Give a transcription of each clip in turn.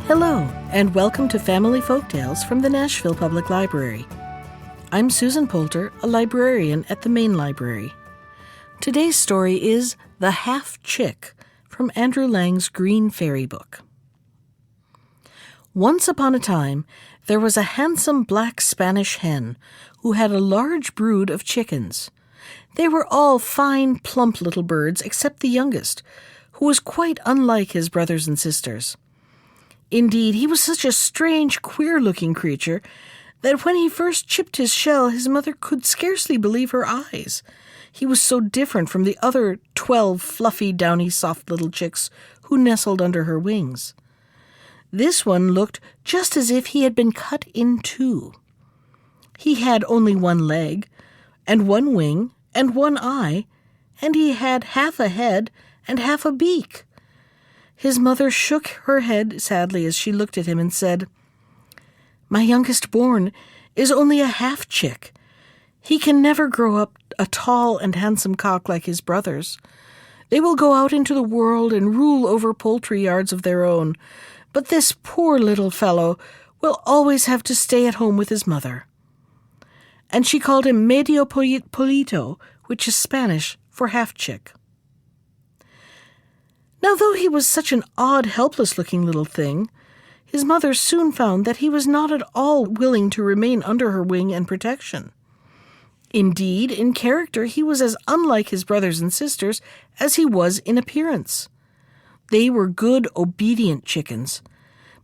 Hello, and welcome to Family Folktales from the Nashville Public Library. I'm Susan Poulter, a librarian at the main library. Today's story is The Half Chick from Andrew Lang's Green Fairy book. Once upon a time, there was a handsome black Spanish hen who had a large brood of chickens. They were all fine, plump little birds except the youngest, who was quite unlike his brothers and sisters. Indeed, he was such a strange, queer-looking creature that when he first chipped his shell, his mother could scarcely believe her eyes. He was so different from the other 12 fluffy, downy, soft little chicks who nestled under her wings. This one looked just as if he had been cut in two. He had only one leg, and one wing, and one eye, and he had half a head and half a beak. His mother shook her head sadly as she looked at him and said, "My youngest born is only a half-chick. He can never grow up a tall and handsome cock like his brothers. They will go out into the world and rule over poultry yards of their own, but this poor little fellow will always have to stay at home with his mother." And she called him medio polito, which is Spanish for half-chick. Now, though he was such an odd, helpless-looking little thing, his mother soon found that he was not at all willing to remain under her wing and protection. Indeed, in character, he was as unlike his brothers and sisters as he was in appearance. They were good, obedient chickens,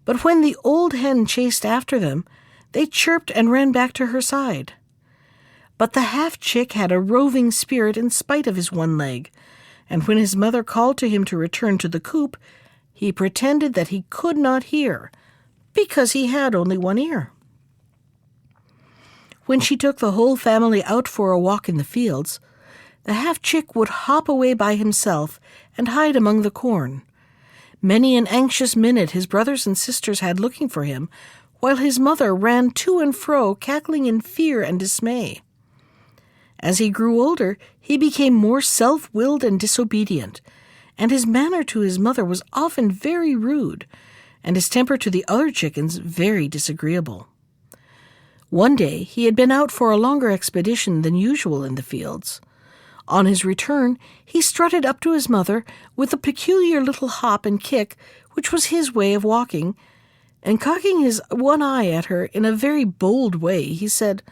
but when the old hen chased after them, they chirped and ran back to her side. But the half-chick had a roving spirit in spite of his one leg, and when his mother called to him to return to the coop, he pretended that he could not hear, because he had only one ear. When she took the whole family out for a walk in the fields, the half-chick would hop away by himself and hide among the corn. Many an anxious minute his brothers and sisters had looking for him, while his mother ran to and fro, cackling in fear and dismay. As he grew older, he became more self-willed and disobedient, and his manner to his mother was often very rude, and his temper to the other chickens very disagreeable. One day he had been out for a longer expedition than usual in the fields. On his return, he strutted up to his mother with a peculiar little hop and kick, which was his way of walking, and cocking his one eye at her in a very bold way, he said,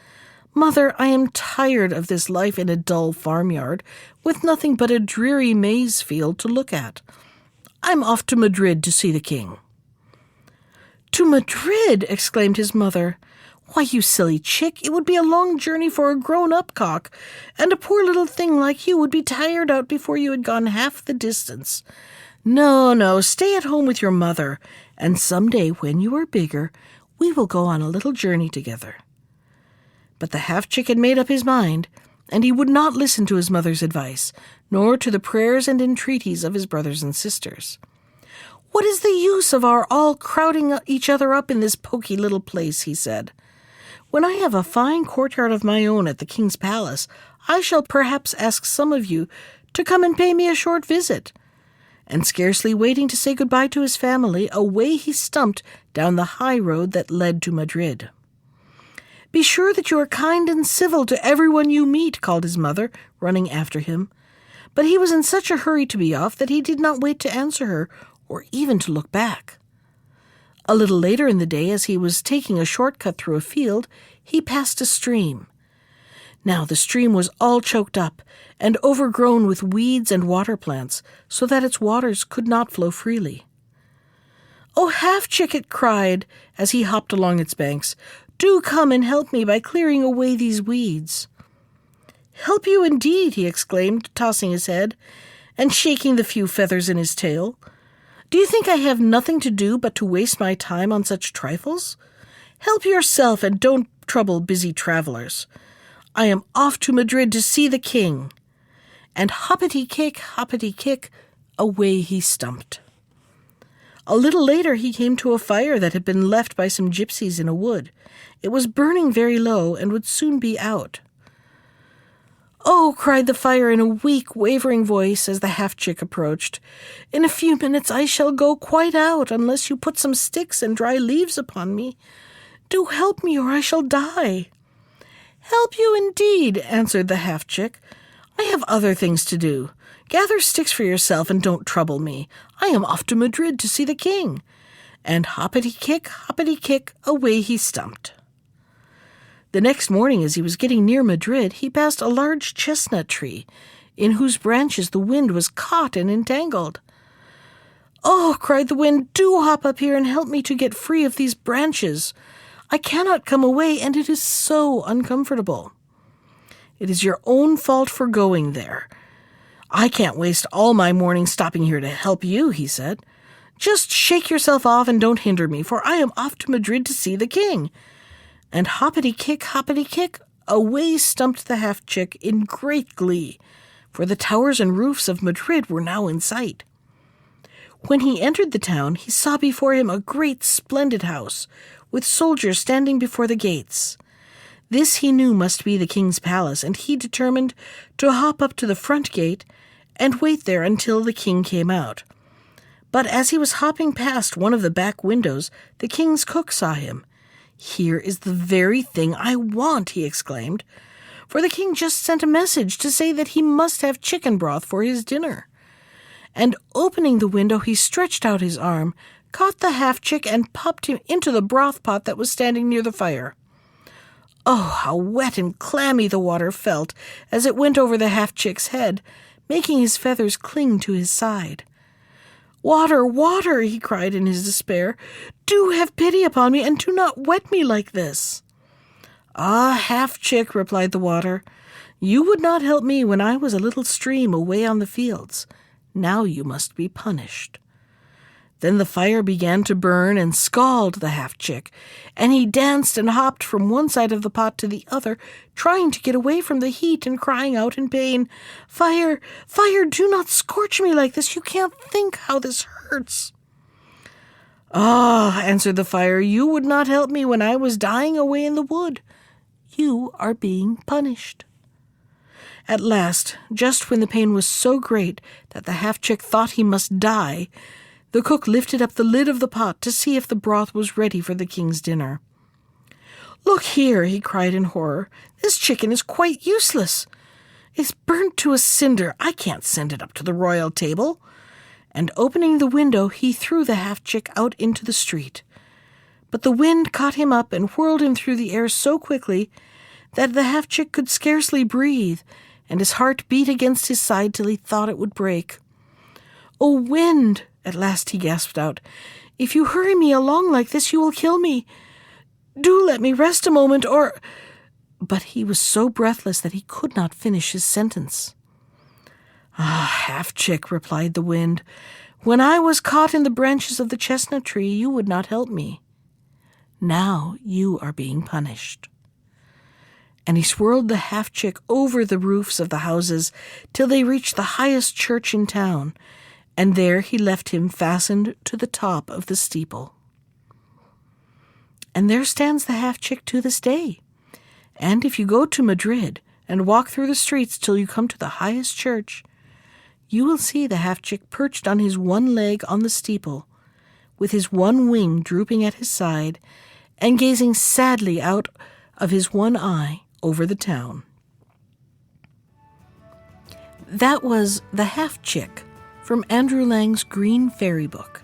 "Mother, I am tired of this life in a dull farmyard, with nothing but a dreary maize field to look at. I'm off to Madrid to see the king." "To Madrid!" exclaimed his mother. "Why, you silly chick, it would be a long journey for a grown-up cock, and a poor little thing like you would be tired out before you had gone half the distance. No, stay at home with your mother, and some day when you are bigger, we will go on a little journey together." But the half-chick had made up his mind, and he would not listen to his mother's advice, nor to the prayers and entreaties of his brothers and sisters. "What is the use of our all crowding each other up in this poky little place?" he said. "When I have a fine courtyard of my own at the king's palace, I shall perhaps ask some of you to come and pay me a short visit." And scarcely waiting to say goodbye to his family, away he stumped down the high road that led to Madrid. "Be sure that you are kind and civil to everyone you meet," called his mother, running after him. But he was in such a hurry to be off that he did not wait to answer her, or even to look back. A little later in the day, as he was taking a short-cut through a field, he passed a stream. Now the stream was all choked up and overgrown with weeds and water plants, so that its waters could not flow freely. "Oh, half-chick," it cried, as he hopped along its banks, "do come and help me by clearing away these weeds." "Help you indeed," he exclaimed, tossing his head and shaking the few feathers in his tail. "Do you think I have nothing to do but to waste my time on such trifles? Help yourself and don't trouble busy travelers. I am off to Madrid to see the king." And hoppity-kick, away he stumped. A little later he came to a fire that had been left by some gypsies in a wood. It was burning very low and would soon be out. "Oh," cried the fire in a weak, wavering voice as the half-chick approached. "In a few minutes I shall go quite out unless you put some sticks and dry leaves upon me. Do help me or I shall die." "Help you indeed," answered the half-chick. "I have other things to do. Gather sticks for yourself and don't trouble me. I am off to Madrid to see the king." And hoppity-kick, away he stumped. The next morning, as he was getting near Madrid, he passed a large chestnut tree, in whose branches the wind was caught and entangled. "Oh," cried the wind, "do hop up here and help me to get free of these branches. I cannot come away, and it is so uncomfortable." "It is your own fault for going there. I can't waste all my morning stopping here to help you," he said. "Just shake yourself off and don't hinder me, for I am off to Madrid to see the king." And hoppity-kick, away stumped the half-chick in great glee, for the towers and roofs of Madrid were now in sight. When he entered the town, he saw before him a great splendid house, with soldiers standing before the gates. This he knew must be the king's palace, and he determined to hop up to the front gate and wait there until the king came out. But as he was hopping past one of the back windows, the king's cook saw him. "Here is the very thing I want," he exclaimed, "for the king just sent a message to say that he must have chicken broth for his dinner." And opening the window, he stretched out his arm, caught the half-chick, and popped him into the broth pot that was standing near the fire. Oh, how wet and clammy the water felt as it went over the half-chick's head, making his feathers cling to his side. "Water, water," he cried in his despair. "Do have pity upon me, and do not wet me like this." "Ah, half-chick," replied the water, "you would not help me when I was a little stream away on the fields. Now you must be punished." Then the fire began to burn and scald the half-chick, and he danced and hopped from one side of the pot to the other, trying to get away from the heat and crying out in pain, "Fire, fire, do not scorch me like this. You can't think how this hurts." "Ah," answered the fire, "you would not help me when I was dying away in the wood. You are being punished." At last, just when the pain was so great that the half-chick thought he must die, the cook lifted up the lid of the pot to see if the broth was ready for the king's dinner. "Look here," he cried in horror, "this chicken is quite useless. It's burnt to a cinder. I can't send it up to the royal table." And opening the window, he threw the half-chick out into the street. But the wind caught him up and whirled him through the air so quickly that the half-chick could scarcely breathe, and his heart beat against his side till he thought it would break. "Oh, wind," at last he gasped out, "if you hurry me along like this, you will kill me. Do let me rest a moment, or—" But he was so breathless that he could not finish his sentence. "Ah, half-chick," replied the wind, "when I was caught in the branches of the chestnut tree, you would not help me. Now you are being punished." And he swirled the half-chick over the roofs of the houses till they reached the highest church in town, and there he left him fastened to the top of the steeple. And there stands the half-chick to this day. And if you go to Madrid and walk through the streets till you come to the highest church, you will see the half-chick perched on his one leg on the steeple, with his one wing drooping at his side, and gazing sadly out of his one eye over the town. That was The Half-Chick from Andrew Lang's Green Fairy Book.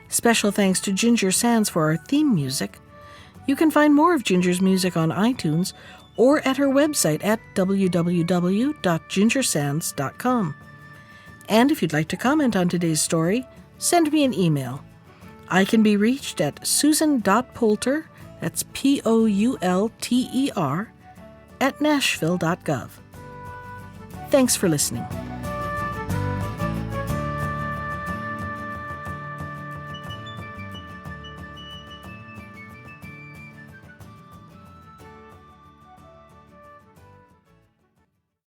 Special thanks to Ginger Sands for our theme music. You can find more of Ginger's music on iTunes or at her website at www.gingersands.com. And if you'd like to comment on today's story, send me an email. I can be reached at susan.poulter, that's Poulter, @nashville.gov. Thanks for listening.